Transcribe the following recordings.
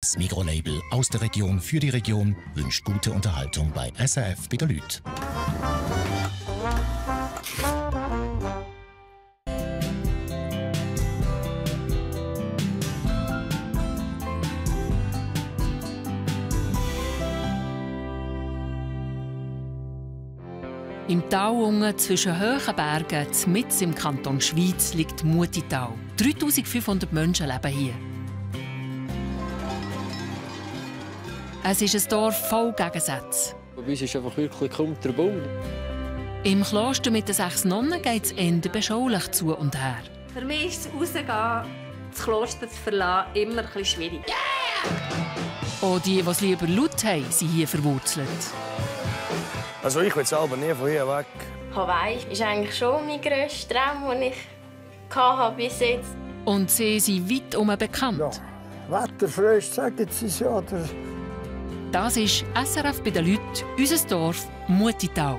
Das Migros-Label aus der Region für die Region wünscht gute Unterhaltung bei SRF bei den Leuten. Im Tal unten zwischen hohen Bergen, mitten im Kanton Schwyz, liegt Mutital. 3500 Menschen leben hier. Es ist ein Dorf voll Gegensätze. Bei uns ist einfach wirklich kaum der Baum. Im Kloster mit den 6 Nonnen geht es eher beschaulich zu und her. Für mich ist das Rausgehen, das Kloster zu verlassen, immer ein bisschen schwierig. Auch die es lieber laut haben, sind hier verwurzelt. Also ich will selber nie von hier weg. Hawaii ist eigentlich schon mein grösster Traum, den ich hatte bis jetzt. Und sie sind weit herum bekannt. Ja, wetterfröst, sagen sie es ja. Das ist SRF bei den Leuten, unser Dorf Mutital.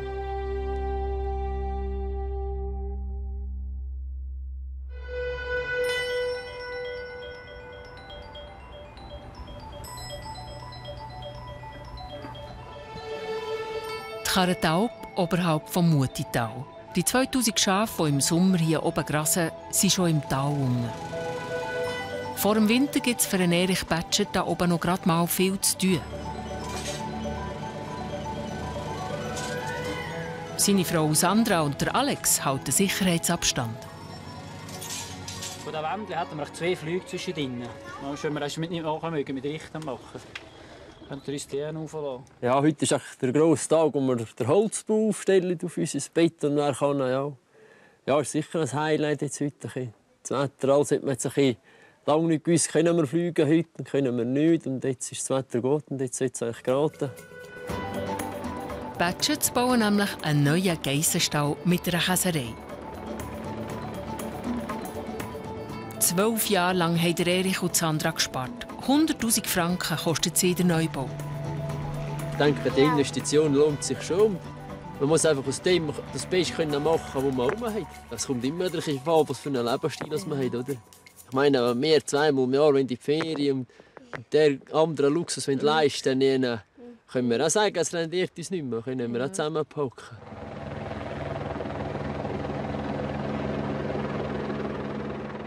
Die Karrentalp oberhalb vom Mutital. Die 2000 Schafe, die im Sommer hier oben grasen, sind schon im Tal unten. Vor dem Winter gibt es für Erich Betscher da oben noch gerade mal viel zu tun. Seine Frau Sandra und der Alex halten Sicherheitsabstand. Von der Wände hatten wir 2 Flüge zwischendrin. Wenn wir das mit Richten machen. Könnt ihr uns die auflassen? Ja, heute ist der grosse Tag, wo wir den Holzbau aufstellen auf unser Bett. Und dann kann ja, ist sicher ein Highlight jetzt heute. Das Wetter, also hat man jetzt lange nicht gewusst, können wir fliegen heute und können wir nicht. Und jetzt ist das Wetter gut und jetzt soll es eigentlich geraten. Betscher bauen nämlich einen neuen Geissenstall mit einer Käserei. 12 Jahre lang haben Erich und Sandra gespart. 100'000 Franken kostet sie der Neubau. Ich denke, die Investition lohnt sich schon. Man muss einfach aus dem das Beste machen, was man herum hat. Es kommt immer darauf an, was für einen Lebensstil man hat. Oder? Ich meine, wenn wir 2-mal im Jahr in die Ferien und der andere Luxus leisten wollen, können wir auch sagen, es rendiert uns nicht mehr. Können wir auch zusammenpacken.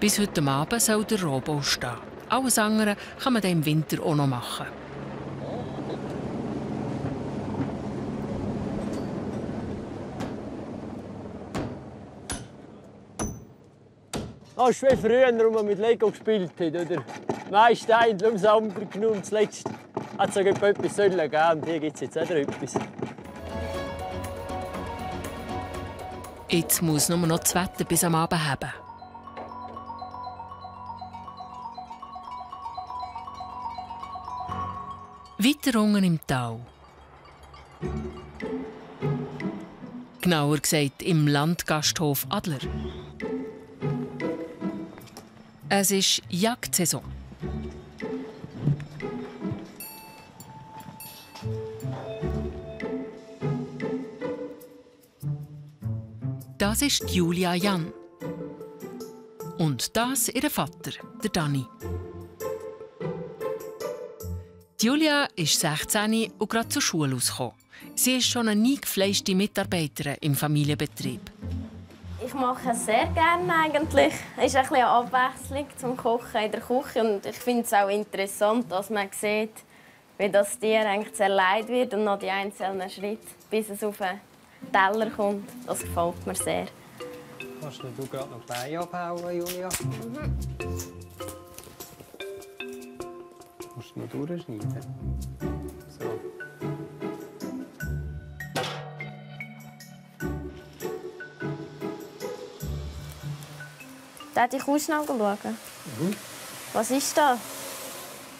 Bis heute Abend soll der Rohbau stehen. Alles andere kann man dann im Winter auch noch machen. Das ist wie früher, als man mit Lego gespielt hat. Oder? Mehr Steine haben das andere genommen. Zuletzt hat es sogar etwas geben und hier gibt es jetzt auch etwas. Jetzt muss nur noch das Wetter bis am Abend haben. Weiter unten im Tal. Genauer gesagt im Landgasthof Adler. Es ist Jagdsaison. Das ist Julia Jan. Und das ihr Vater, der Dani. Julia ist 16 und gerade zur Schule ausgekommen. Sie ist schon eine nie gefleischte Mitarbeiterin im Familienbetrieb. Ich mache es sehr gerne eigentlich. Es ist ein bisschen eine Abwechslung zum Kochen in der Küche. Und ich finde es auch interessant, dass man sieht, wie das Tier eigentlich zerlegt wird und noch die einzelnen Schritte, bis es auf den Teller kommt. Das gefällt mir sehr. Kannst du gerade noch die Beine abhauen, Julia? Musst du noch durchschneiden. So. Darf ich schnell schauen? Was ist das?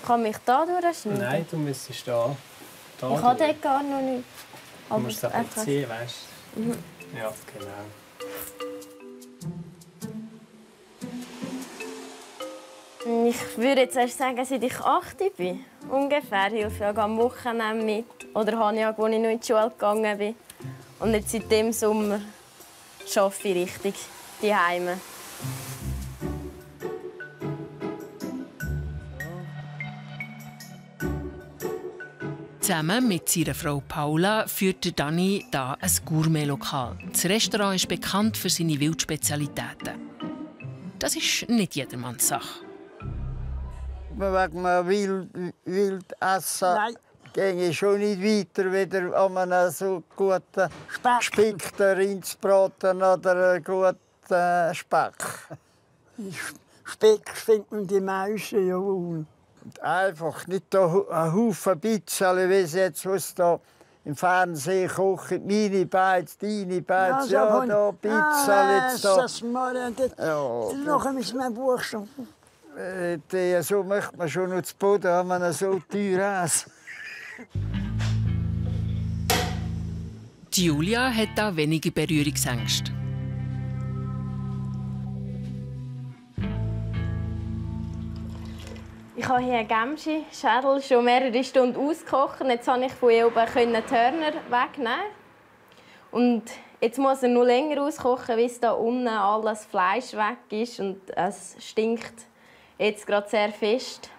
Kann ich da durchschneiden? Nein, du müsstest da. Ich kann dort gar noch nicht. Du musst es einfach ziehen, weißt du? Ja, genau. Ich würde jetzt erst sagen, seit ich 8 bin. Ungefähr. Ich helfe ja am Wochenende mit. Oder habe ich, als ich noch in die Schule gegangen bin. Und jetzt seit dem Sommer arbeite ich richtig die Heime. Zusammen mit seiner Frau Paula führt Dani hier ein Gourmet-Lokal. Das Restaurant ist bekannt für seine Wildspezialitäten. Das ist nicht jedermanns Sache. Wegen wild essen gehe ich schon nicht weiter, wieder an einem so guten Speck reinzubraten oder einen guten Speck. Speck finden die meisten ja wohl. Einfach nicht ein Haufen Bitzchen, wie sie jetzt was da im Fernsehen kochen. Meine Beiz, deine Beiz, ja, da Bitzchen jetzt da. Das noch müssen wir Buchstaben. So möchte man schon noch zu Boden, wenn man so teuer ist. Julia hat da wenige Berührungsängste. Ich habe hier einen Gämschi-Schädel schon mehrere Stunden ausgekocht. Jetzt konnte ich von hier oben die Hörner wegnehmen. Und jetzt muss er noch länger auskochen, bis da unten alles Fleisch weg ist. Und es stinkt jetzt gerade sehr fest.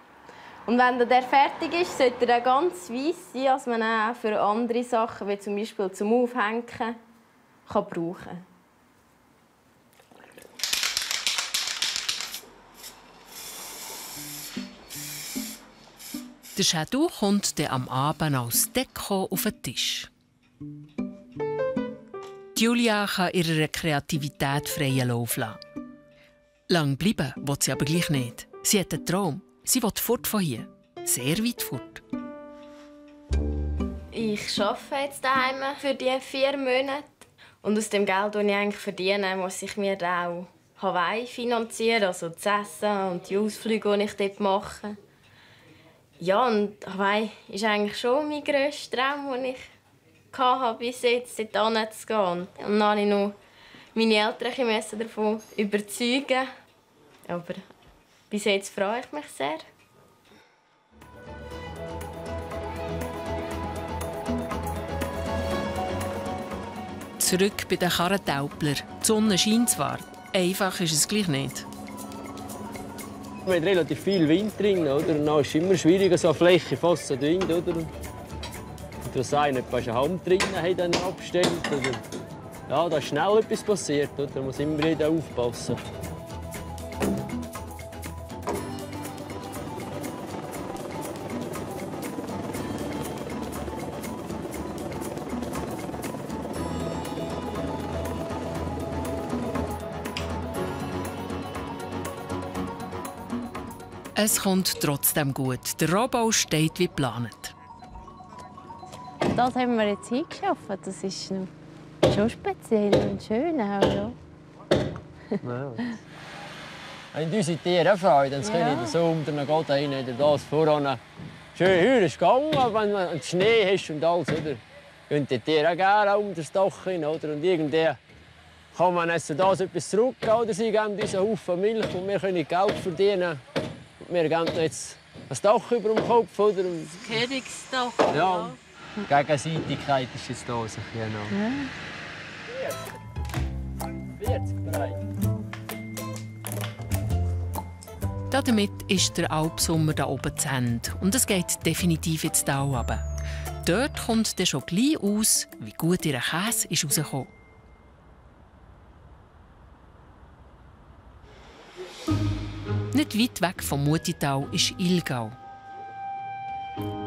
Und wenn der fertig ist, sollte er ganz weiss sein, dass man auch für andere Sachen, wie zum Beispiel zum Aufhängen, brauchen kann. Der Schädel kommt dann am Abend als Deko auf den Tisch. Julia kann ihrer Kreativität freien Lauf lassen. Lang bleiben will sie aber gleich nicht. Sie hat einen Traum. Sie will fort von hier. Sehr weit fort. Ich arbeite jetzt daheim für die 4 Monate. Und aus dem Geld, das ich eigentlich verdiene, muss ich mir auch Hawaii finanzieren, also das Essen und die Ausflüge, die ich dort mache. Ja, und Hawaii ist eigentlich schon mein grösster Traum, den ich hatte, bis jetzt dorthin zu gehen. Und dann musste ich noch meine Eltern davon überzeugen. Aber bis jetzt freue ich mich sehr. Zurück bei den Karrentaupler. Die Sonne scheint zwar, einfach ist es gleich nicht. Wir haben relativ viel Wind drin, oder? Und dann ist es immer schwieriger, so eine Fläche fast so Wind, oder? Und das eine eine Hand drin hat dann abgestellt, oder? Ja, da ist schnell etwas passiert, oder? Da muss immer wieder aufpassen. Es kommt trotzdem gut. Der Rohbau steht wie geplant. Das haben wir jetzt hingeschafft. Das ist schon speziell und schön auch, ja. Wenn unsere Tiere auch Freude, dann können so unter den Gott rein, das voran. Schön höher ist gegangen, aber wenn man Schnee hast und alles, oder? Gehen die Tiere auch gerne unter das Dach rein, oder? Und irgendwie kann man das etwas zurückgeben, oder sie geben uns einen Haufen Milch und wir können Geld verdienen. Wir geben jetzt ein Dach über dem Kopf, oder? Das Kehrungsdach. Ja. Gegenseitigkeit ist jetzt da, genau. 40 bereit. Damit ist der Alpsommer da oben zu Ende. Und es geht definitiv ins Tal runter. Dort kommt dann schon gleich aus, wie gut ihr Käse ist rausgekommen. Nicht weit weg vom Mutital ist Ilgau.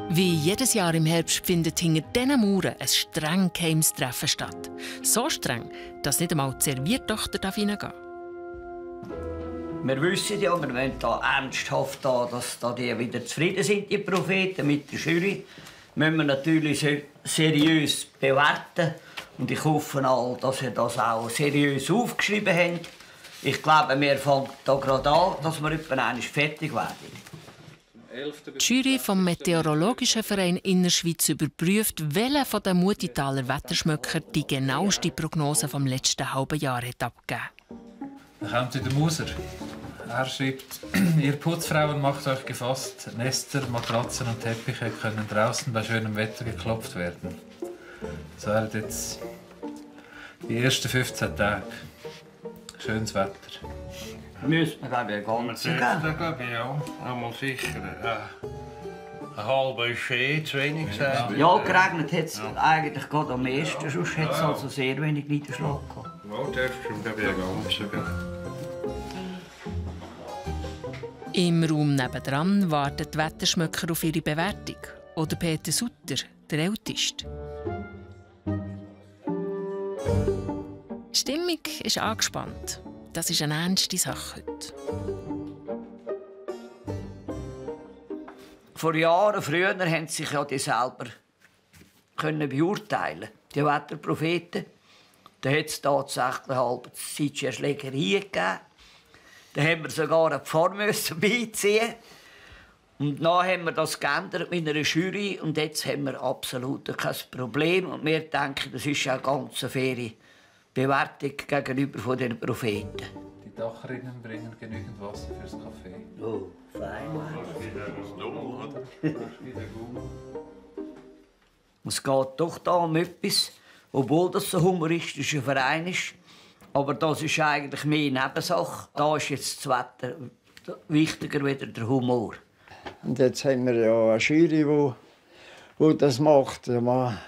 Wie jedes Jahr im Herbst findet hinter diesen Mauern ein streng geheimes Treffen statt. So streng, dass nicht einmal die Serviertochter hineingehen darf. Wir wissen ja, wir wollen da ernsthaft, dass die wieder zufrieden sind, die Propheten, mit der Jury. Müssen wir natürlich seriös bewerten. Und ich hoffe all, dass ihr das auch seriös aufgeschrieben habt. Ich glaube, wir fangen hier gerade an, dass wir etwa fertig werden. Die Jury vom Meteorologischen Verein Innerschweiz überprüft, welcher von den Mutitaler Wetterschmöcker die genaueste Prognose vom letzten halben Jahr hat abgegeben. Dann kommt der Moser. Er schreibt, ihr Putzfrauen macht euch gefasst, Nester, Matratzen und Teppiche können draußen bei schönem Wetter geklopft werden. Das wären jetzt die ersten 15 Tage. Schönes Wetter. Müssen wir, glaube ich, gar nicht Das glaube ich auch. Einmal sicher. Ein halber ist zu wenig gesagt. Ja, geregnet hat es eigentlich gerade am meisten, sonst hat es also sehr wenig Niederschlag gehabt. Ja, das stimmt, glaube ich, ganz. Im Raum nebendran warten die Wetterschmöcker auf ihre Bewertung. Oder Peter Sutter, der Älteste. Die Stimmung ist angespannt. Das ist eine ernste Sache heute. Vor Jahren früher haben sich ja die selber beurteilen, die Wetterpropheten. Da hat es tatsächlich halb Schlägerei gegeben. Da haben wir sogar eine Pfarr beiziehen. Und dann haben wir das geändert mit einer Jury und jetzt haben wir absolut kein Problem. Und wir denken, das ist eine ganz faire Bewertung gegenüber den Propheten. Die Dachrinnen bringen genügend Wasser fürs Kaffee. Oh, fein. Es geht doch da um etwas, obwohl das ein humoristischer Verein ist. Aber das ist eigentlich mehr Nebensache. Da ist jetzt das Wetter wichtiger als der Humor. Und jetzt haben wir ja eine Jury, die das macht. Man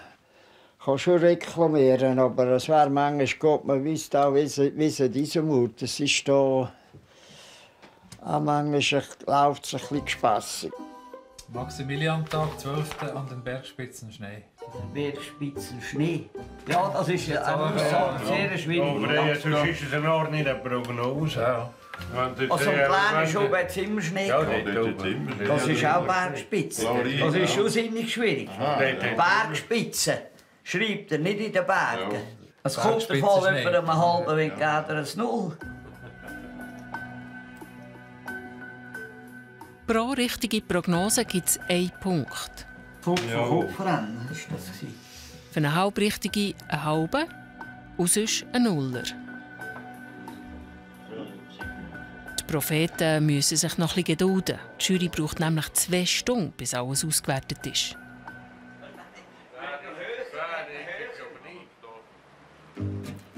kann schon reklamieren, aber es wäre manchmal gut, man wüsste auch, wie es diesem Mut. Es ist da auch manchmal läuft es ein bisschen gespässig. Maximilian-Tag, 12. an den Bergspitzen Schnee. Bergspitzen Schnee? Ja, das ist eine sehr schwierig. Aber sonst ist es eine ordentliche Prognose. Ja. Also ein kleiner Schub hat es immer Schnee gehabt. Das ist auch Bergspitze. Das ist schon ziemlich schwierig. Bergspitze schreibt er nicht in den Bergen. Es kommt der Fall über einem halben Weg geht er ein Null. Pro richtige Prognose gibt es 1 Punkt. Kopfrennen ist das. Für eine halbrichtige einen halben und sonst einen Nuller. Die Propheten müssen sich noch etwas gedulden. Die Jury braucht nämlich 2 Stunden, bis alles ausgewertet ist.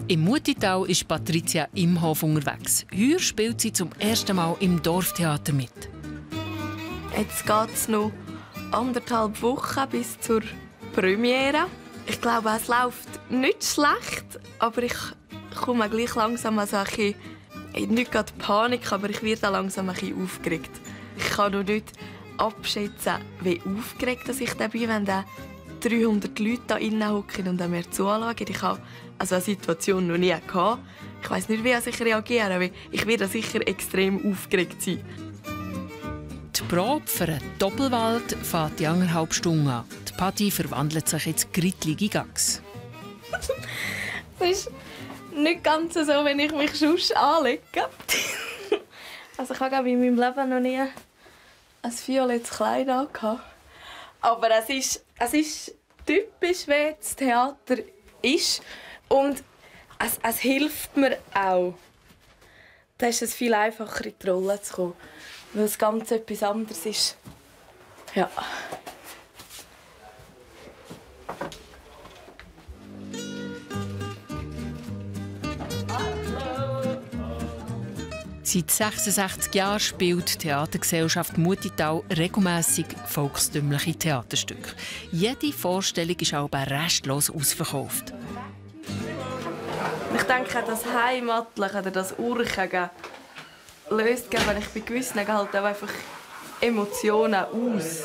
Im Mutital ist Patricia Imhof unterwegs. Heuer spielt sie zum ersten Mal im Dorftheater mit. Jetzt geht es noch 1,5 Wochen bis zur Premiere. Ich glaube, es läuft nicht schlecht, aber ich komme gleich langsam also ein bisschen, nicht gerade Panik, aber ich werde langsam ein bisschen aufgeregt. Ich kann noch nicht abschätzen, wie aufgeregt ich da bin, wenn da 300 Leute da innen hocken und mir zuschauen. Ich habe also eine Situation noch nie gehabt. Ich weiß nicht, wie ich reagiere, aber ich werde sicher extrem aufgeregt sein. Die Probe für einen Doppelwald fährt die 1,5 Stunden an. Die Patti verwandelt sich in grittlige Gags. Das ist nicht ganz so, wenn ich mich sonst anlege. Also ich habe in meinem Leben noch nie ein violettes Kleid angehabt. Aber es ist typisch, wie das Theater ist. Und es hilft mir auch. Da ist es viel einfacher, in die Rolle zu kommen. Weil es ganz etwas anderes ist. Ja. Seit 66 Jahren spielt die Theatergesellschaft Mutital regelmässig volkstümliche Theaterstücke. Jede Vorstellung ist auch restlos ausverkauft. Ich denke, das Heimatliche oder das Urchige löst, wenn ich bei gewissen halt auch einfach Emotionen aus.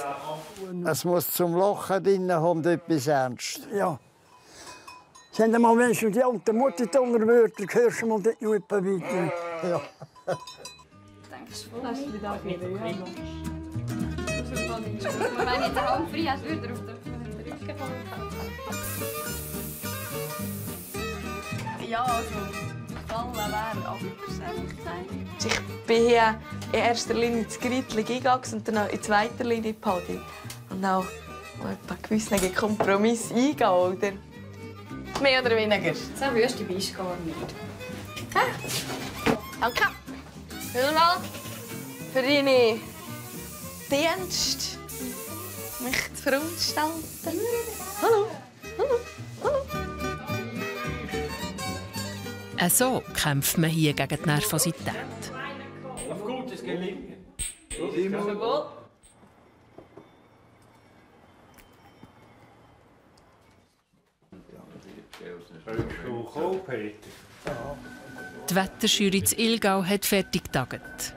Es muss zum Lachen drin haben, etwas ernst. Ja. Sind mal Menschen, die alten Muttertaler Wörter, hörst du mal dort noch etwas weiter. Ja. Denkst du, hast du wieder aufgegeben? Wenn ich den Arm frei hast, würde er auf den Rücken fallen. Ja, also, fallen wäre Abgeselligkeit. Ich bin hier in erster Linie ins Grittli Gigax und dann in zweiter Linie in Paddy. Und auch ein gewissen Kompromiss eingehen, oder? Mehr oder weniger. So wüste bist du gar nicht. Danke. Vielmals für deinen Dienst, mich zu veranstalten. Hallo. So kämpft man hier gegen die Nervosität. Auf gutes Gelingen. Die Wetterjury in Ilgau hat fertig getagt.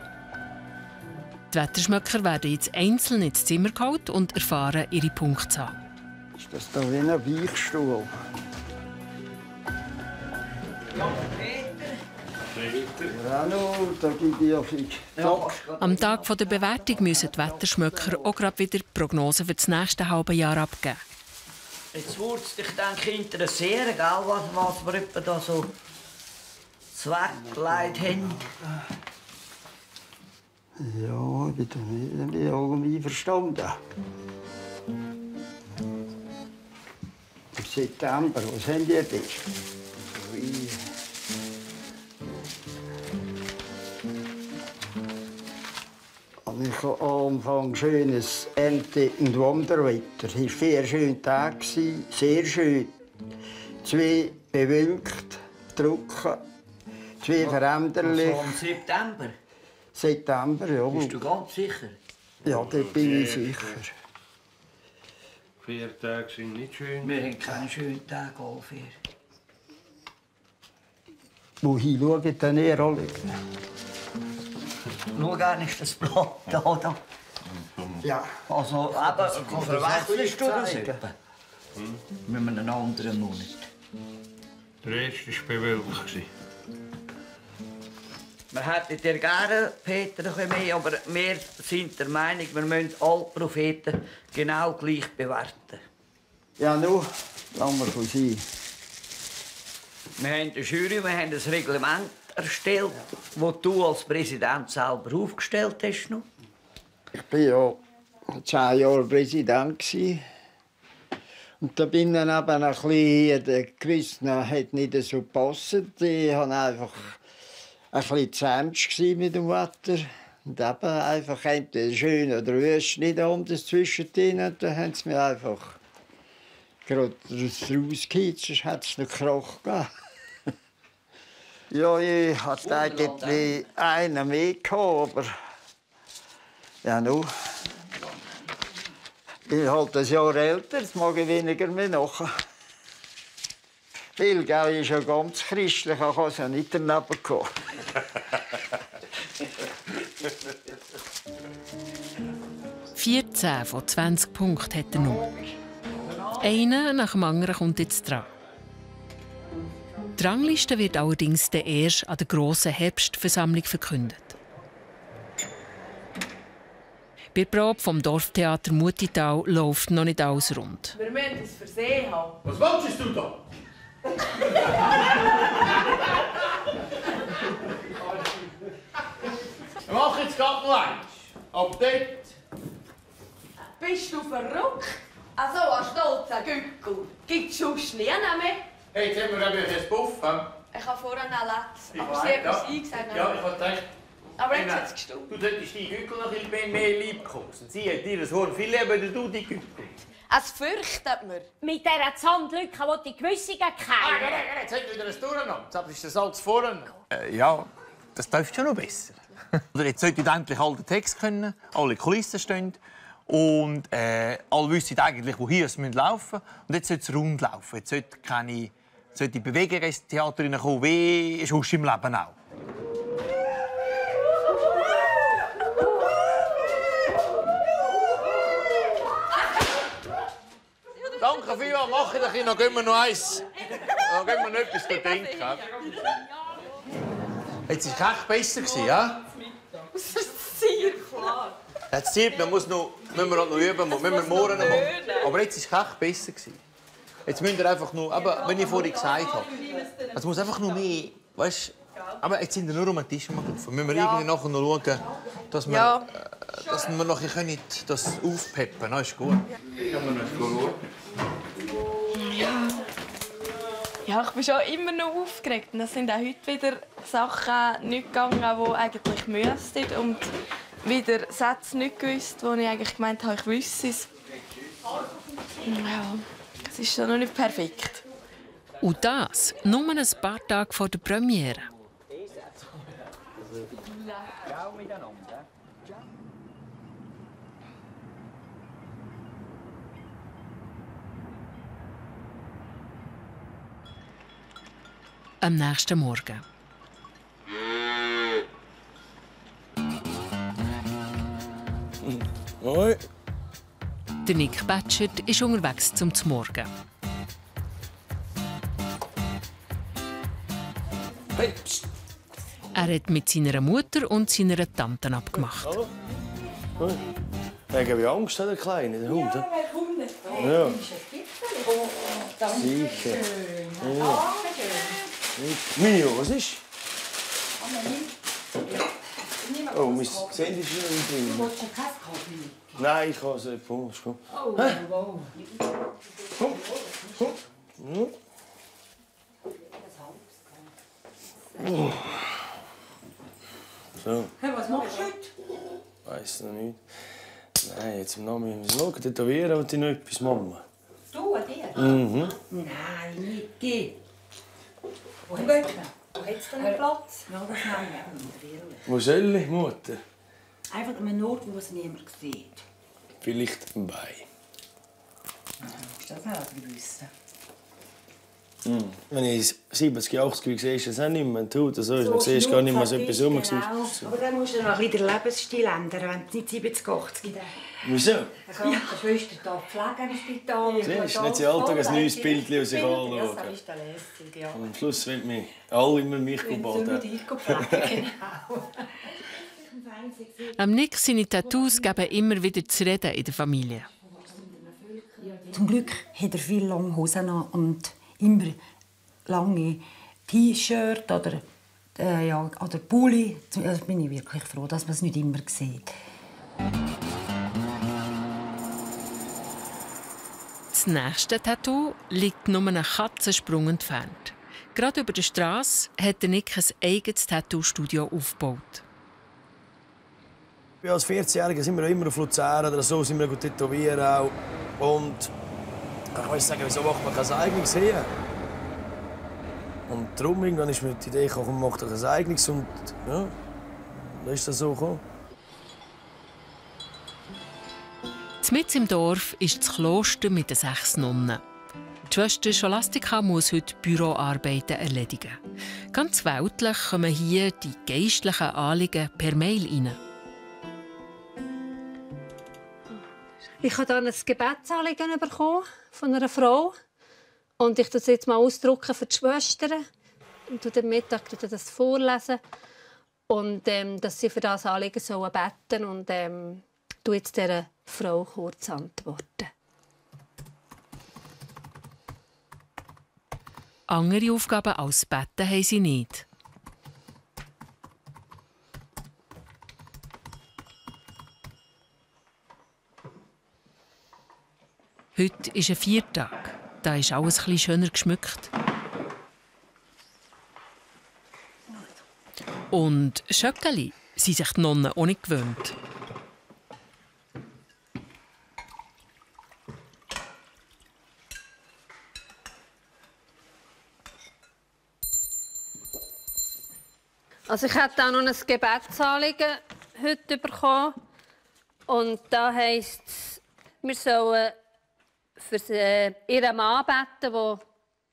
Die Wetterschmöcker werden jetzt einzeln ins Zimmer geholt und erfahren ihre Punktzahl. Ist das da wie ein Beichtstuhl? Ja, da gibt es ja viel. Am Tag der Bewertung müssen die Wetterschmöcker auch gerade wieder Prognosen für das nächste halbe Jahr abgeben. Jetzt würde es dich denke ich, interessieren, gell, was wir etwa da so zweckgelegt haben. Ja, ich bin irgendwie verstanden. Im September, was haben die denn? Ich hatte am Anfang schönes Ernte- und Wanderwetter. Es waren 4 schöne Tage, sehr schön. 2 bewölkt, trocken, 2 veränderlich. Also im September? September, ja. Bist du ganz sicher? Ja, da bin ich sicher. 4 Tage sind nicht schön. Wir haben keine schönen Tage, Alfred. Wohin schaut denn ihr alle? Schau gerne, ist das Blatt da. Ja. Also, aber verwechselst du das etwa? Mit einem anderen Monat. Der erste war bewölkt. Wir hätten dir gerne, Peter, noch ein bisschen mehr, aber wir sind der Meinung, wir müssen alle Propheten genau gleich bewerten. Ja, nun, lassen wir von sein. Wir haben eine Jury, wir haben ein Reglement erstellt, das du als Präsident selber aufgestellt hast. Ich war ja 10 Jahre Präsident. Und da bin ich dann eben ein bisschen gewiss, hat nicht so gepasst. Ich war einfach ein bisschen zu ernst mit dem Wetter. Und eben einfach entweder schön oder wüst, nicht anders zwischendrin. Und dann haben sie mir einfach gerade rausgeheizt, sonst hätte es noch Krach gegeben. Ja, ich hatte eigentlich einen mehr gehabt, aber ja, nun. Ich bin halt ein Jahr älter, jetzt mag ich weniger mehr machen. Ilgau ist ja ganz christlich, ich kann es ja nicht daneben kommen. 14 von 20 Punkten hat er noch. Einer nach dem anderen kommt jetzt dran. Die Rangliste wird allerdings erst an der grossen Herbstversammlung verkündet. Bei der Probe vom Dorftheater Mutital läuft noch nicht alles rund. Wir müssen es versehen haben. Was wolltest du da? Wir machen jetzt gerade noch eins. Ab dort. Bist du verrückt? Also ein stolzer Gückel. Gibt es sonst nie mehr? Hey, jetzt haben wir ein Buff. Ich habe vorhin auch letztes, aber weiß, sie hat ja. es eingesagt. Ja, ich habe gedacht... Aber jetzt hat es gestimmt. Du solltest die Gückel noch ein bisschen mehr liebkosen. Sie hat dir ein Horn viel lieber, als du die Gückel. Es fürchtet mir. Mit dieser Zandlücke, die die Gewissungen kennen. Jetzt hat wieder ein Durcheinander. Jetzt ist das alles vorne. Ja, das läuft schon noch besser. Oder jetzt sollte endlich alle den Text können, alle Kulissen stehen und alle wissen eigentlich, wohin es laufen müssen. Und jetzt sollte es rund laufen. Jetzt sollte die Bewegung ins Theater hineinkommen, wie sonst im Leben auch. Danke vielmals, mach ich doch noch. Gehen wir noch eins. Dann gehen wir noch etwas trinken. Jetzt war es echt besser, ja? Das ist sehr klar. Jetzt sieht man, müssen wir noch üben, müssen wir morgen noch machen. Aber jetzt war es echt besser. Jetzt müsst ihr einfach nur, aber wenn ich vorhin gesagt habe, es muss einfach nur mehr, weißt, aber jetzt sind wir nur um den Tisch gelaufen. Müssen wir irgendwie nachher noch schauen, dass wir, dass wir nachher können das aufpeppen können. Das ist gut. Ja, ich bin schon immer noch aufgeregt. Und es sind auch heute wieder Sachen nicht gegangen, die eigentlich müssten. Und wieder Sätze nicht gewusst, wo ich eigentlich gemeint habe, ich wüsste es. Ja, es ist schon noch nicht perfekt. Und das nur ein paar Tage vor der Premiere. Ciao miteinander. am nächsten Morgen. Hoi. Der Nick Batschert ist unterwegs zum Morgen. Hey, psst. Er hat mit seiner Mutter und seiner Tante abgemacht. Hallo? Hoi. Ich habe Angst, der Kleine, der Hund. Ja, wer kommt nicht? Ja. Oh, danke Sicher. schön. Ja. Mio, was ist? Oh, mein Sehen ist noch nicht drin. Du willst einen Kaffee? Nein, ich kann es nicht. Komm. Oh, Hä? wow. Komm. Ja. Oh. So. Hey, was machst du heute? Weiss noch nicht. Nein, jetzt im Namen müssen wir schauen. Tätowieren und noch etwas, Mama. Du, an dir? Mhm. Nein, nicht. Geh. Wo hat es denn Platz? Ja, das nehmen wir. Wo soll ich, Mutter? Einfach an einem Ort, wo es niemand sieht. Vielleicht am Bein. Musst du das auch wissen. Wenn ich 70, 80 sehe, ist das auch nicht mehr tut. So ist man siehst gar nicht mehr so etwas rum. Genau. Aber dann musst du noch ein bisschen den Lebensstil ändern, wenn du nicht 70, 80 bist. Wieso? Eine Krankenschwester hier pflegen im Spital. Siehst du, nicht jeden Tag ein neues Bild aus sich anschauen. Das ist der lässig, ja. Und am Schluss wollen mich alle immer mich baden. Genau. Am Nick seine Tattoos geben immer wieder zu reden in der Familie. Zum Glück hat er viele lange Hosen an und immer lange T-Shirt oder Pulli. Da bin ich wirklich froh, dass man es nicht immer sieht. Das nächste Tattoo liegt nur einen Katzensprung entfernt. Gerade über der Straße hat Nick ein eigenes Tattoo-Studio aufgebaut. Als 14-Jähriger sind wir immer auf Luzern oder so, sind wir gut tätowieren auch. Und ich weiß sagen, wieso macht man kein eigenes hier? Und darum irgendwann ist mir die Idee gekommen, man macht ein eigenes und ja, dann ist das so gekommen. Mitten im Dorf ist das Kloster mit den 6 Nonnen. Die Schwester Scholastika muss heute Büroarbeiten erledigen. Ganz weltlich kommen hier die geistlichen Anliegen per Mail rein. Ich habe dann ein Gebetsanliegen bekommen von einer Frau. Und ich tue es jetzt mal ausdrucken für die Schwestern. Und am Mittag das vorlesen. Und dass sie für das Anliegen beten sollen. Und tue jetzt dieser Frau kurz antworten. Andere Aufgaben als Betten haben sie nicht. Heute ist ein Viertag. Da ist alles etwas schöner geschmückt. Und Schöckeli sind sich die Nonnen auch nicht gewöhnt. Also ich habe auch noch ein Gebetsanliegen heute bekommen. Und da heisst es, wir sollen für ihren Mann beten, der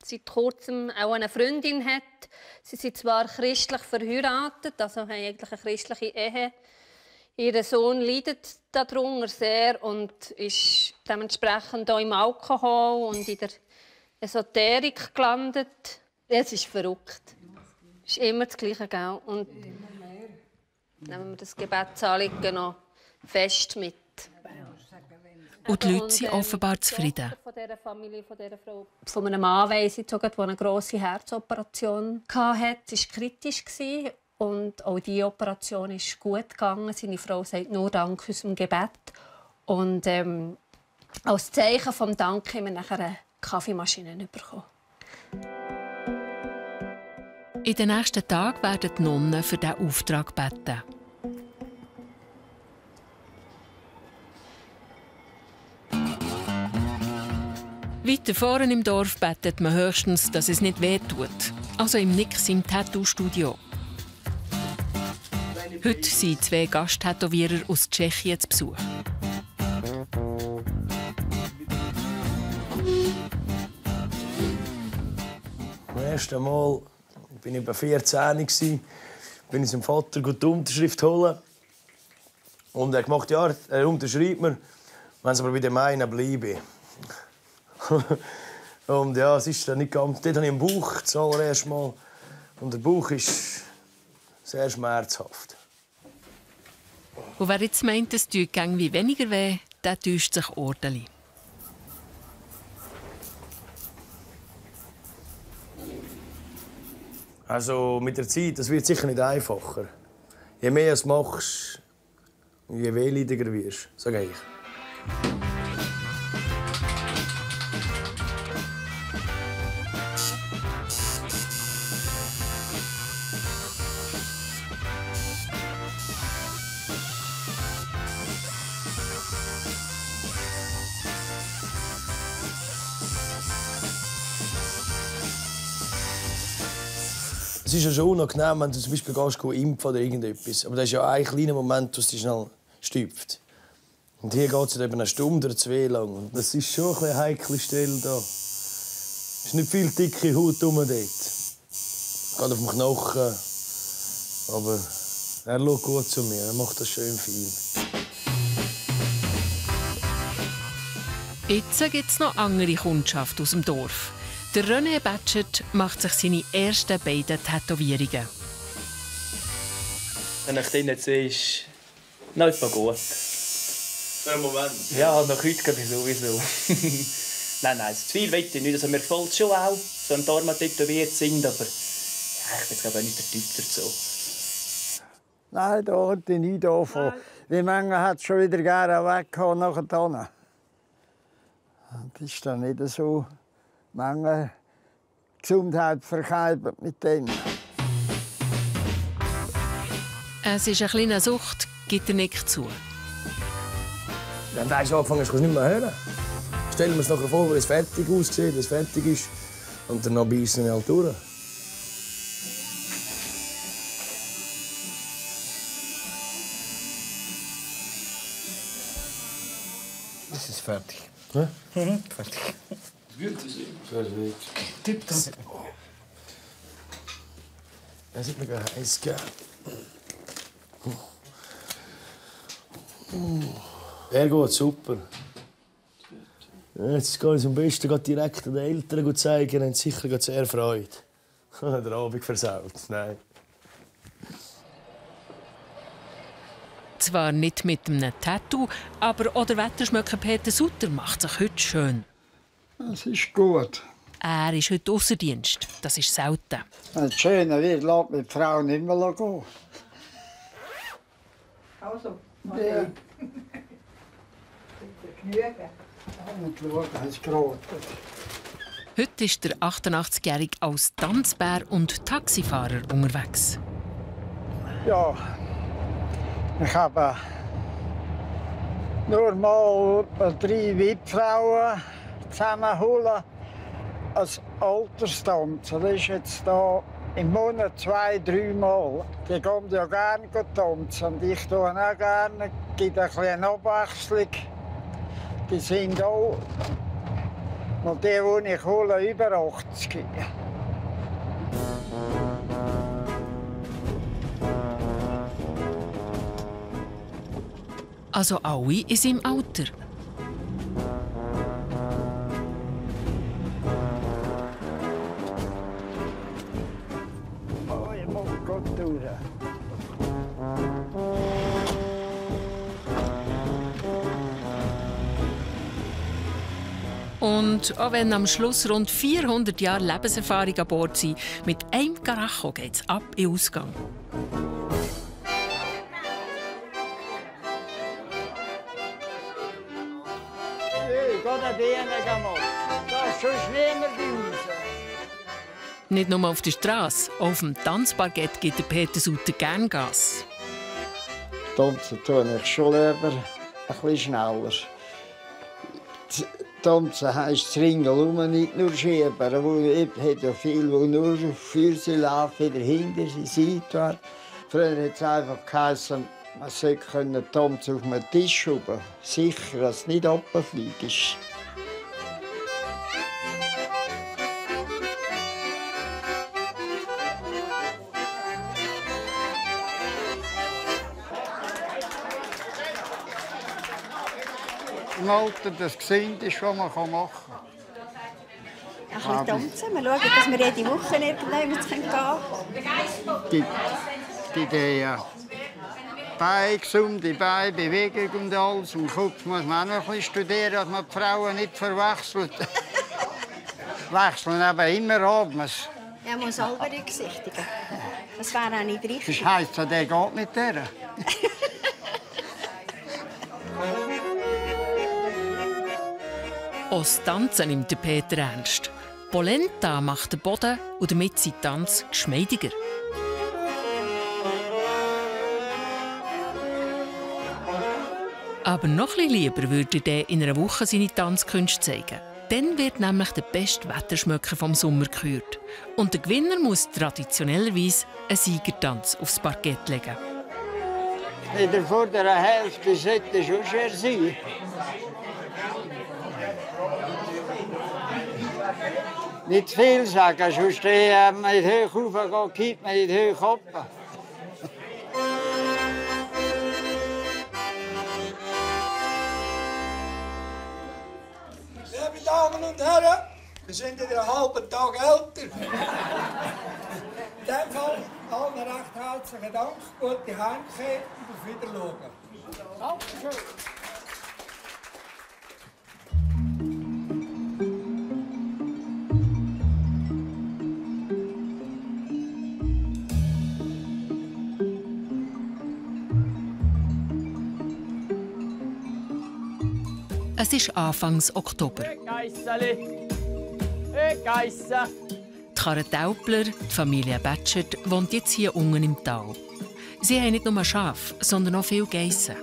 seit kurzem auch eine Freundin hat. Sie sind zwar christlich verheiratet, also haben eigentlich eine christliche Ehe. Ihr Sohn leidet darunter sehr und ist dementsprechend auch im Alkohol und in der Esoterik gelandet. Es ist verrückt. Es ist immer das Gleiche, gell? Und nehmen wir das Gebetsanliegen noch fest mit. Und die Leute sind offenbar zufrieden. Von dieser Familie, von dieser Frau. Von einem Mann weiss ich, der eine grosse Herzoperation hatte. Es war kritisch. Und auch diese Operation ist gut gegangen. Seine Frau sagt nur Dank unserem Gebet. Und als Zeichen vom Dank haben wir nachher eine Kaffeemaschine bekommen. In den nächsten Tagen werden die Nonnen für diesen Auftrag beten. Weiter vorne im Dorf betet man höchstens, dass es nicht wehtut. Also im Nick im Tattoo-Studio. Heute sind 2 Gasttätowierer aus Tschechien zu Besuch. Beim ersten Mal bin etwa 14 bin ich zum Vater die Unterschrift holen. Und er hat gemacht, ja, er unterschreibt mir, wenn es aber bei dem einen bleibe. Und ja, es ist dann nicht ganz. Dort habe ich einen Bauch zuallererst mal. Und der Bauch ist sehr schmerzhaft. Und wer jetzt meint, es tut irgendwie weniger weh, der täuscht sich ordentlich. Also mit der Zeit, das wird sicher nicht einfacher. Je mehr du es machst, je wehleidiger wirst, sage ich. Es ist ja schon unangenehm, wenn du zum Beispiel impfen oder irgendetwas. Aber das ist ja ein kleiner Moment, wo es dich schnell stüpft. Und hier geht es eben eine Stunde oder 2 lang. Und das ist schon eine heikle Stelle da. Es ist nicht viel dicke Haut dort. Geht auf dem Knochen. Aber er schaut gut zu mir, er macht das schön viel. Jetzt gibt es noch andere Kundschaft aus dem Dorf. Der René Batschert macht sich seine ersten beiden Tätowierungen. Wenn ich den sehe, ist noch etwas gut. Für einen Moment? Ja, nach heute glaube ich sowieso. Nein, zu viel will ich nicht. Also, mir gefällt es schon auch, so ein Arm tätowiert sind, aber ja, ich bin glaube nicht der Typ dazu. Nein, da hat ich nicht davon. Wie manche hat es schon wieder gerne weggehauen nachher. Das ist dann nicht so. Manche Gesundheit verkeiben mit dem. Es ist eine kleine Sucht, gibt er nicht zu. Wenn du angefangen hast, kannst du nicht mehr hören. Stellen wir uns nachher vor, wie es fertig aussieht, wie es fertig ist. Und dann beißen wir halt durch. Das ist fertig. Ja? Fertig. Gut zu sehen. Perfekt. Tipptopp. Das ist mir heiß, gell? Er geht super. Jetzt geht es am besten direkt den Eltern zeigen, haben sicher sehr Freude. Der Abend versaut. Nein. Zwar nicht mit einem Tattoo, aber auch der Wetterschmöcker Peter Sutter macht sich heute schön. Das ist gut. Er ist heute Aussendienst. Das ist selten. Wenn es schöner wird, lässt man die Frau nicht mehr gehen. Also, ja. Genügen. Und schauen, es geraten. Heute ist der 88-Jährige als Tanzbär und Taxifahrer unterwegs. Ja, ich habe nur mal 3 Witfrauen zusammenholen als Alterstanzer. Das ist jetzt hier im Monat 2-3 Mal. Die gehen ja gerne tanzen und ich tue auch gerne. Es gibt ein bisschen Abwechslung. Die sind auch, und die ich hole, über 80. Also alle in seinem Alter. Oh, ich muss gut durch. Und auch wenn am Schluss rund 400 Jahre Lebenserfahrung an Bord sind, mit einem Karacho geht es ab in den Ausgang. Das ist schon schlimmer bei uns. Nicht nur auf der Straße, auch auf dem Tanzparkett gibt der Peter Sutter gerne Gas. Tanzen tue ich schon lieber ein bisschen schneller. Tanzen heisst das Ringelum nicht nur schieben. Es hat ja viele, die nur für sie laufen, dahinter sie seitwärts. Früher hat es einfach geheißen, man sollte tanzen auf einem Tisch schuben. Sicher, dass es nicht runterfliegt. dem Alter das Gesündeste, was man machen kann. Ein bisschen tanzen. Wir schauen, dass wir jede Woche irgendwann gehen können. Die Beine, gesunde Beine, Bewegung und alles. Im Kopf muss man auch noch ein bisschen studieren, dass man die Frauen nicht verwechselt. Wechseln aber immer ab. Er muss alle berücksichtigen. Das wäre auch nicht richtig. Das heisst, der geht mit der. Auch das Tanzen nimmt der Peter ernst. Polenta macht den Boden und damit seinen Tanz geschmeidiger. Aber noch etwas lieber würde er in einer Woche seine Tanzkünste zeigen. Dann wird nämlich der beste Wetterschmöcker vom Sommer gekürt. Und der Gewinner muss traditionellerweise einen Siegertanz aufs Parkett legen. In der vorderen Hälfte sollte schon schwer sein. Nicht viel sagen, sonst wenn man nicht hoch raufgeht, geht man nicht hoch runter. Liebe Damen und Herren, wir sind in einem halben Tag älter. In diesem Fall allen recht herzlichen Dank, gute Heimkehr und auf Wiedersehen. Dankeschön. Es ist Anfang Oktober. Hey Geisseli! Hey Geisse! Die Karin Taupler, die Familie Batschert, wohnt jetzt hier unten im Tal. Sie haben nicht nur Schafe, sondern auch viele Geissen.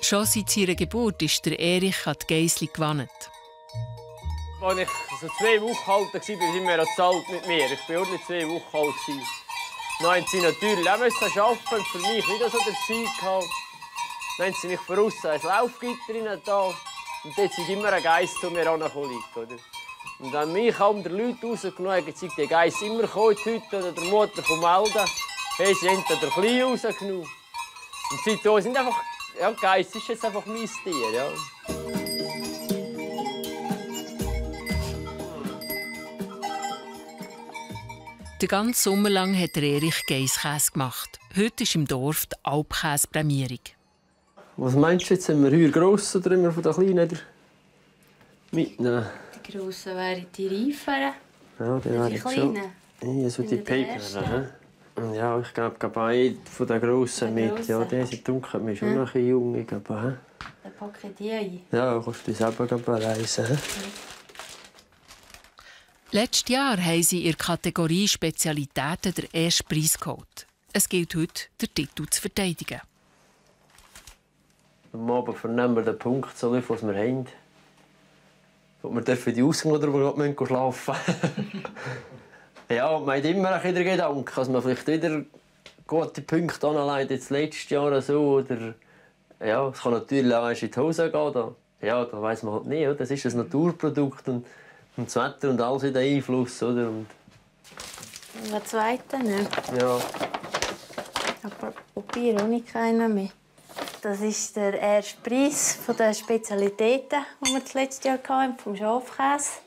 Schon seit ihrer Geburt ist der Erich an die Geissli gewandt. Als ich so 2 Wochen alt war, sind wir zu alt mit mir. Ich war auch nicht 2 Wochen alt. Dann haben sie natürlich auch arbeiten und für mich wieder so der Zeit gehabt. Dann haben sie mich voraus als Laufgitter da. Und dort sind immer ein Geiss zu mir herangekommen. Und wenn mich andere Leute rausgenommen haben, sind die Geiss immer gekommen, heute oder der Mutter melden, haben sie entweder klein rausgenommen. Und seitdem sind einfach, ja, Geiss ist jetzt einfach mein Tier. Ja. Den ganzen Sommer lang hat Erich Geisskäse gemacht. Heute ist im Dorf die Alpkäse-Prämierung. Was meinst du jetzt? Sind wir hier gross oder immer von den Kleinen mitnehmen? Die Grossen wären die Reiferen. Ja, die wären schon. Ja, so die Paper. Ja, ich glaube, beide von den Grossen mit. Ja, die dunkelt mir schon noch ein bisschen jung. Dann packen die ein. Ja, kannst du selber reisen. Letztes Jahr haben sie in der Kategorie Spezialitäten den ersten Preis geholt. Es gilt heute, den Titel zu verteidigen. Am Abend vernehmen wir den Punkt, so viel, was wir haben. Und wir dürfen die Ausgänge oder wir schlafen. Ja, man hat immer ein bisschen Gedanken, dass man vielleicht wieder gute Punkte anleitet, das letzte Jahr oder so. Oder ja, es kann natürlich auch in die Hose gehen. Da. Ja, da weiss man halt nicht. Oder? Das ist ein Naturprodukt. Und das Wetter und alles hat einen Einfluss, oder? Und der zweite nicht. Ja. Aber Papier auch nicht keiner mehr. Das ist der erste Preis der Spezialitäten, den wir das letzte Jahr hatten, vom Schafkäse.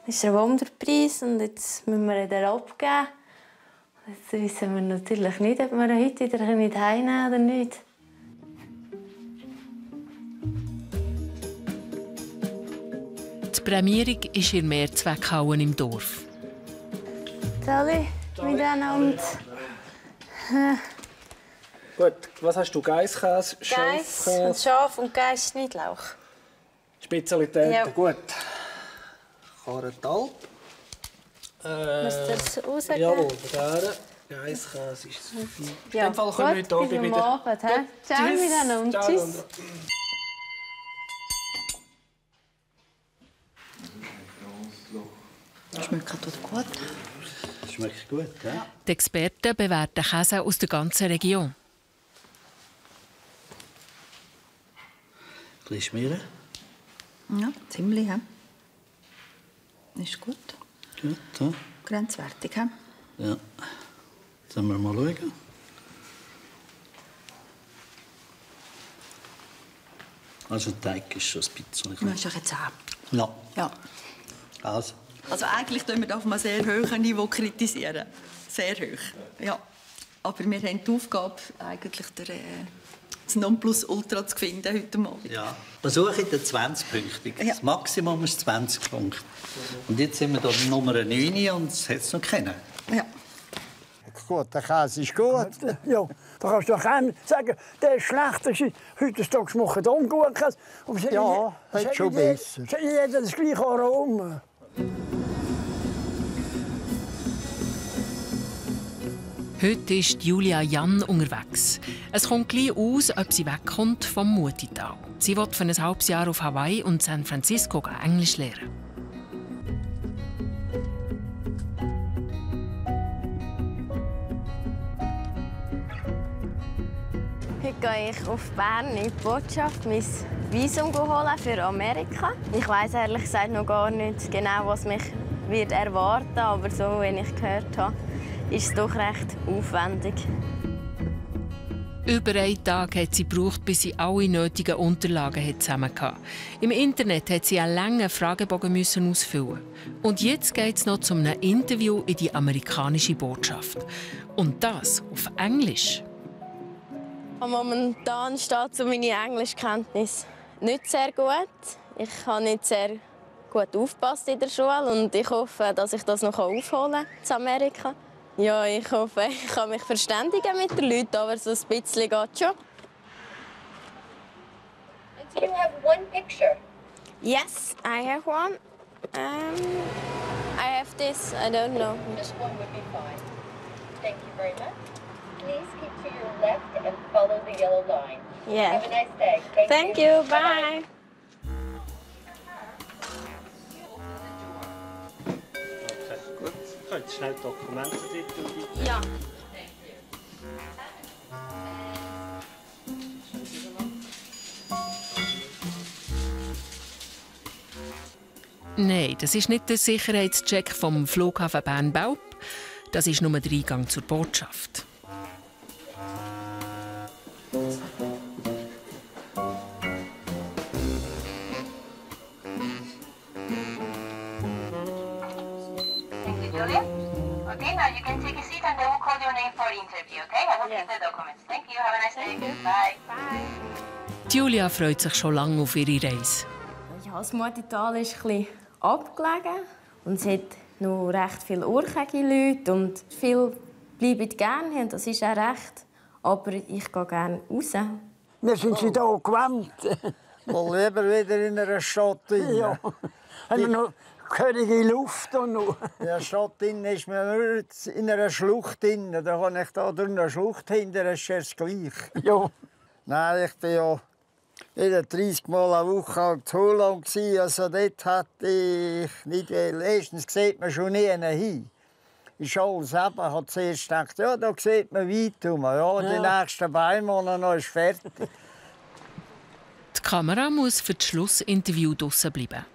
Das ist der Wanderpreis und jetzt müssen wir den abgeben. Jetzt wissen wir natürlich nicht, ob wir ihn heute wieder heimnehmen oder nicht. Die Prämierung ist in der Mehrzweckhalle im Dorf. Alle miteinander. Gut, was hast du? Geisskäse, Geiss und Schaf und Geiss-Schnittlauch. Spezialitäten, ja. Gut. Karentalb. Musst du das rausgeben? Jawohl, der Geisskäse ist so viel. Ja, in dem Fall können wir gut, heute bis am Abend. Ciao miteinander. Tschüss. Schmeckt gut. Schmeckt gut, ja? Die Experten bewerten Käse aus der ganzen Region. Ein bisschen schmieren. Ja, ziemlich. Ja. Ist gut. Gut, ja. Grenzwertig. Ja. Ja. Sollen wir mal schauen? Also der Teig ist schon ein bisschen... Du hast ja 10. Ja. Ja. Also. Also eigentlich kritisieren wir auf einem sehr hohen Niveau kritisieren. Sehr hoch. Ja. Aber wir haben die Aufgabe, eigentlich das Nonplusultra zu finden heute Morgen. Ja. Versuche ich den 20-Punktig. Ja. Das Maximum ist 20 Punkte. Und jetzt sind wir da bei Nummer 9 und es hat es noch kennen. Ja. Gut, der Käse ist gut. Ja, da kannst du doch sagen, der ist schlecht. Heutzutage machen wir ungut Käse. Ja, heute schon besser. Jeder das gleiche Aroma. Heute ist Julia Jan unterwegs. Es kommt gleich aus, ob sie wegkommt vom Mutital. Sie will für ein halbes Jahr auf Hawaii und San Francisco Englisch lernen. Heute gehe ich auf Bern in die Botschaft mein Visum holen für Amerika. Ich weiss ehrlich gesagt noch gar nicht genau, was mich wird erwarten, aber so, wie ich gehört habe, ist es doch recht aufwendig. Über einen Tag hat sie gebraucht, bis sie alle nötigen Unterlagen zusammen hatte. Im Internet hat sie einen langen Fragebogen ausfüllen. Und jetzt geht es noch zu einem Interview in die amerikanische Botschaft. Und das auf Englisch. Momentan steht so meine Englischkenntnis nicht sehr gut. Ich habe nicht sehr gut aufgepasst in der Schule und ich hoffe, dass ich das noch aufholen kann in Amerika. Ja, ich hoffe, ich kann mich verständigen mit den Leuten, aber so ein bisschen geht schon. Do you have one picture? Yes, I have one. I have this. I don't know. This one would be fine. Thank you very much. Please keep to your left and follow the yellow line. Yeah. Have a nice day. Thank you. Bye. Okay, gut. Könnt ihr schnell Dokumente dort? Ja. Nein, das ist nicht der Sicherheitscheck vom Flughafen Bern-Belp. Das ist nur der Eingang zur Botschaft. Okay, now you can take a seat and they will call your name for the interview, okay? I will keep the documents. Thank you. Have a nice day. Bye. Bye. Julia freut sich schon lange auf ihre Reise. Ja, das Mutital ist etwas abgelegen und es hat noch recht viele urchige Leute und viele bleiben gerne und das ist auch recht. Aber ich gehe gerne raus. Wir sind sie hier gewöhnt. Mal lieber wieder in einer Stadt rein. Ja. Haben wir noch gehörige Luft und noch. In der Stadt ist man nur in einer Schlucht drin. Da kann ich da durch eine Schlucht hinter, das ist das gleich. Ja. Nein, ich bin ja wieder 30 Mal eine Woche in Holland. Also dort hatte ich nicht. Erstens sieht man schon nie hin. Ist alles eben. Ich habe zuerst gedacht, ja, da sieht man weit. Ja, die nächsten Beine noch ist fertig. Die Kamera muss für das Schlussinterview draussen bleiben.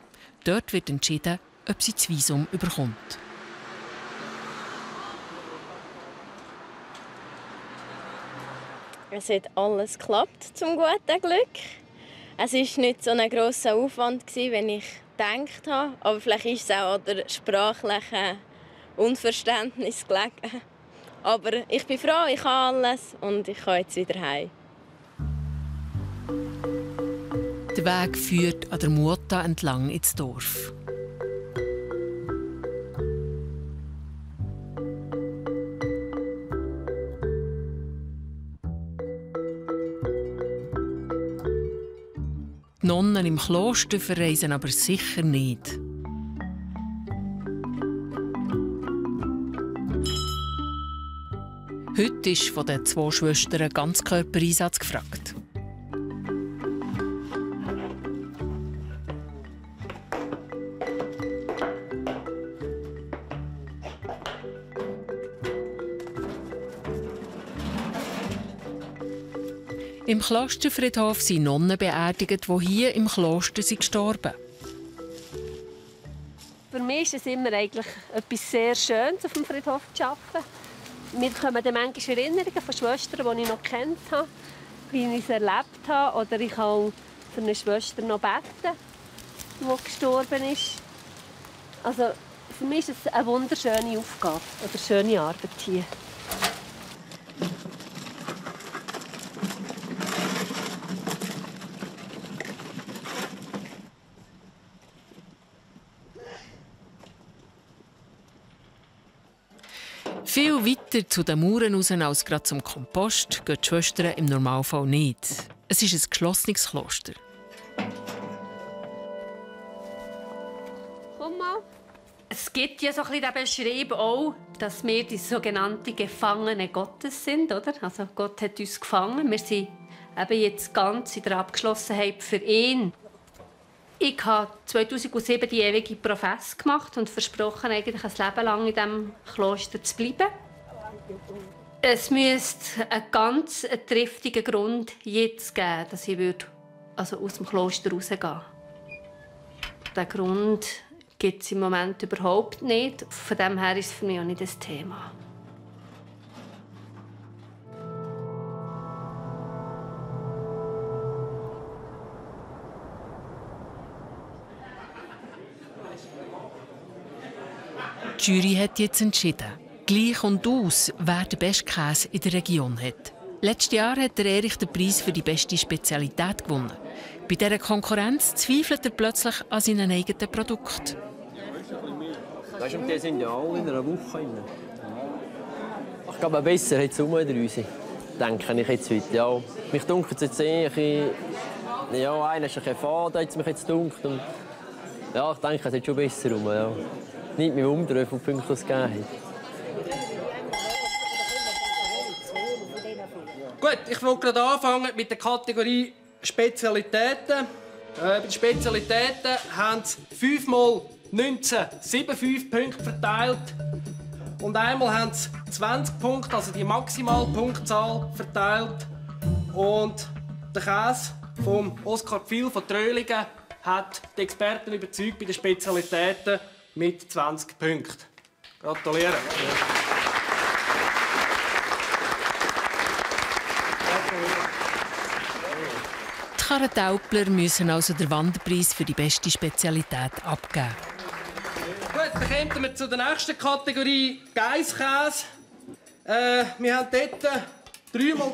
Dort wird entschieden, ob sie das Visum bekommt. Es hat alles geklappt, zum guten Glück. Es war nicht so ein grosser Aufwand, wie ich gedacht habe. Aber vielleicht ist es auch an der sprachlichen Unverständnis gelegen. Aber ich bin froh, ich habe alles und ich kann jetzt wieder heim. Der Weg führt an der Muta entlang ins Dorf. Die Nonnen im Kloster verreisen aber sicher nicht. Heute ist von den 2 Schwestern Ganzkörpereinsatz gefragt. Im Klosterfriedhof sind Nonnen beerdigt, die hier im Kloster gestorben sind. Für mich ist es immer eigentlich etwas sehr Schönes, auf dem Friedhof zu arbeiten. Mir kommen dann manchmal Erinnerungen von Schwestern, die ich noch gekannt habe, wie ich es erlebt habe. Oder ich kann auch für eine Schwester noch beten, die gestorben ist. Also für mich ist es eine wunderschöne Aufgabe oder schöne Arbeit hier. Viel weiter zu den Mauern raus als gerade zum Kompost gehen die Schwestern im Normalfall nicht. Es ist ein geschlossenes Kloster. Komm mal. Es gibt ja so ein bisschen den Beschrieb auch, dass wir die sogenannten Gefangenen Gottes sind, oder? Also Gott hat uns gefangen. Wir sind eben jetzt ganz in der Abgeschlossenheit für ihn. Ich habe 2007 die ewige Profess gemacht und versprochen, eigentlich ein Leben lang in diesem Kloster zu bleiben. Es müsste einen ganz triftigen Grund jetzt geben, dass ich aus dem Kloster rausgehen würde. Diesen Grund gibt es im Moment überhaupt nicht. Von dem her ist es für mich auch nicht das Thema. Die Jury hat jetzt entschieden. Gleich und aus, wer den besten Käse in der Region hat. Letztes Jahr hat Erich den Preis für die beste Spezialität gewonnen. Bei dieser Konkurrenz zweifelt er plötzlich an seinen eigenen Produkten. Weißt du, die sind ja alle in einer Woche drin. Ich glaube, besser hat es um in uns. Denke ich jetzt heute. Ja, mich dunkelt es jetzt eher. Ja, einer ist ein bisschen fad, hat es mich jetzt dunkelt. Und ja, ich denke, es hat schon besser um. Ja. Nicht mehr wundern, wie viele Punkte es gegeben hat. Gut, ich will gerade anfangen mit der Kategorie Spezialitäten. Bei den Spezialitäten haben sie 5 mal 19 7,5 Punkte verteilt. Und einmal haben sie 20 Punkte, also die Maximalpunktzahl, verteilt. Und der Käse von Oskar Pfil von Trölingen hat die Experten überzeugt bei den Spezialitäten mit 20 Punkten. Gratuliere. Die Karrentaupler müssen also den Wanderpreis für die beste Spezialität abgeben. Gut, dann kommen wir zu der nächsten Kategorie Geisskäse. Wir haben dort 3 mal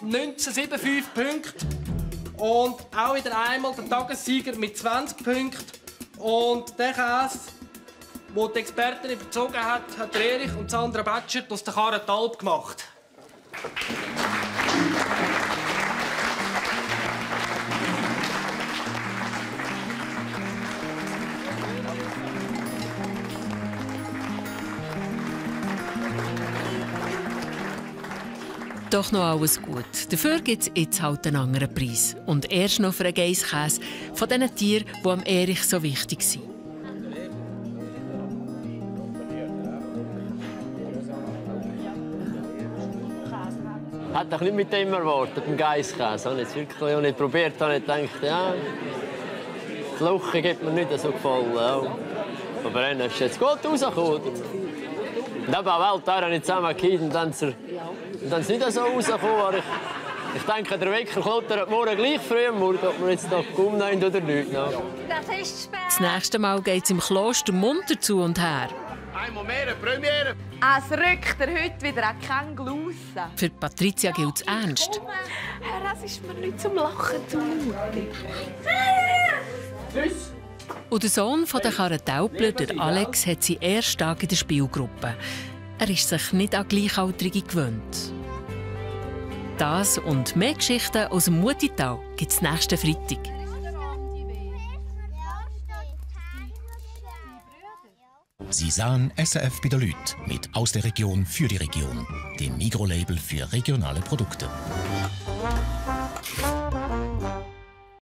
19 7,5 Punkte. Und auch wieder einmal der Tagessieger mit 20 Punkten. Und der Käse, den die Expertin überzogen hat, hat Erich und Sandra Batschert aus der Karrentalp gemacht. Doch noch alles gut. Dafür gibt es jetzt halt einen anderen Preis. Und erst noch für einen Geisskäse von diesen Tieren, die am Erich so wichtig sind. Ich hätte nicht mit dem erwartet, dem Geisskäse. Ich habe jetzt wirklich nicht probiert, ich habe gedacht, ja, die Luche gibt mir nicht so gefallen. Ja. Aber dann ist es jetzt gut rausgekommen. Und eben auch Weltteile nicht zusammengekehrt und dann ist es nicht so rausgekommen. Ich denke, der Wecker klottert morgen gleich früh am Morgen, ob wir jetzt noch umnehmen oder nicht. Ja. Das ist spät. Das nächste Mal geht es im Kloster munter zu und her. Einmal mehr, eine Premiere. Es rückt er heute wieder kein raus. Für Patricia gilt es ernst. Herr, es ist mir nicht zum Lachen zumute. Tschüss. Und der Sohn der Karrentaupler, der Alex, hat seinen ersten Tag in der Spielgruppe. Er ist sich nicht an Gleichaltrige gewöhnt. Das und mehr Geschichten aus dem Mutital gibt es nächsten Freitag. Sie sahen SRF bei der Lüt mit «Aus der Region für die Region», dem Mikrolabel für regionale Produkte.